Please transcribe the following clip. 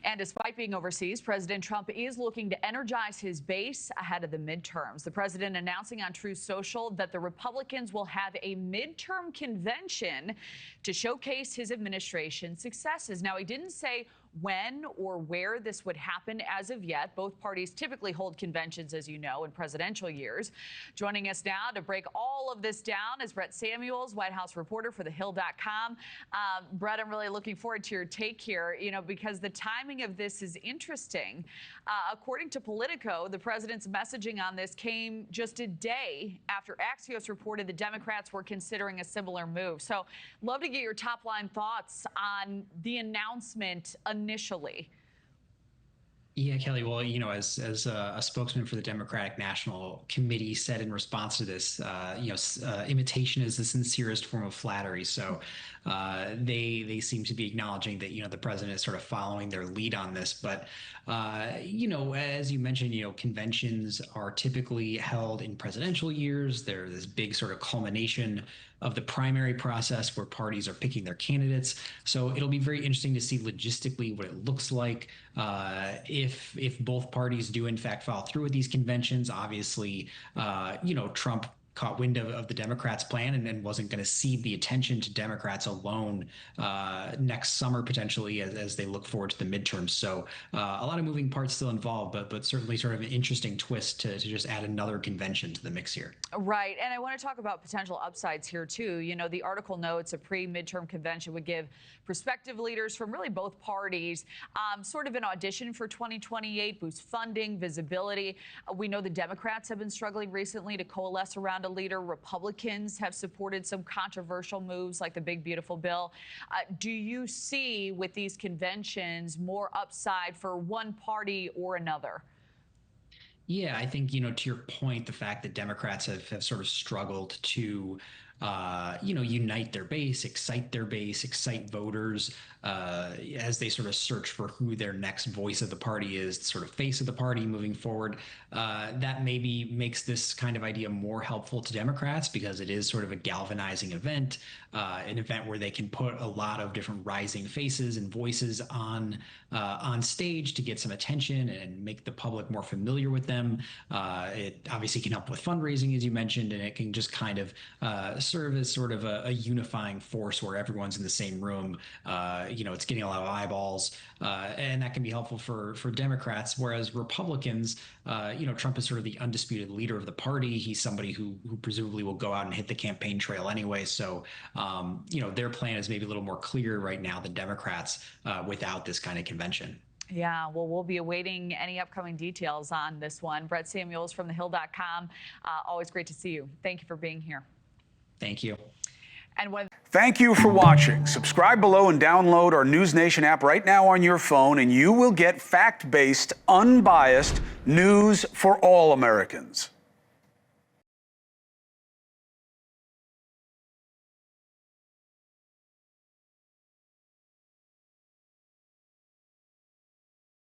And despite being overseas, President Trump is looking to energize his base ahead of the midterms. The president announcing on Truth Social that the Republicans will have a midterm convention to showcase his administration's successes. Now, he didn't say when or where this would happen as of yet. Both parties typically hold conventions, as you know, in presidential years. Joining us now to break all of this down is Brett Samuels, White House reporter for thehill.com. Brett, I'm really looking forward to your take here, because the timing of this is interesting. According to Politico, the president's messaging on this came just a day after Axios reported the Democrats were considering a similar move. So love to get your top line thoughts on the announcement initially. Yeah, Kelly. Well, as a spokesman for the Democratic National Committee said in response to this, imitation is the sincerest form of flattery. So they seem to be acknowledging that the president is sort of following their lead on this. But as you mentioned, conventions are typically held in presidential years. They're this big sort of culmination of the primary process where parties are picking their candidates. So it'll be very interesting to see logistically what it looks like if both parties do in fact follow through with these conventions. Obviously, Trump caught wind of the Democrats' plan and wasn't going to cede the attention to Democrats alone next summer, potentially, as they look forward to the midterms. So a lot of moving parts still involved, but certainly sort of an interesting twist to just add another convention to the mix here. Right. And I want to talk about potential upsides here, too. The article notes a pre-midterm convention would give prospective leaders from really both parties sort of an audition for 2028, boost funding, visibility. We know the Democrats have been struggling recently to coalesce around a leader. Republicans have supported some controversial moves like the Big Beautiful Bill. Do you see with these conventions more upside for one party or another? Yeah, I think, to your point, the fact that Democrats have sort of struggled to unite their base, excite voters as they sort of search for who their next voice of the party is, the sort of face of the party moving forward. That maybe makes this kind of idea more helpful to Democrats because it is sort of a galvanizing event, an event where they can put a lot of different rising faces and voices on stage to get some attention and make the public more familiar with them. It obviously can help with fundraising, as you mentioned, and it can just kind of serve as sort of a unifying force where everyone's in the same room. It's getting a lot of eyeballs, and that can be helpful for Democrats. Whereas Republicans, Trump is sort of the undisputed leader of the party. He's somebody who presumably will go out and hit the campaign trail anyway. So, their plan is maybe a little more clear right now than Democrats without this kind of convention. Yeah, well, we'll be awaiting any upcoming details on this one. Brett Samuels from thehill.com. Always great to see you. Thank you for being here. Thank you. Thank you for watching. Subscribe below and download our NewsNation app right now on your phone, and you will get fact-based, unbiased news for all Americans.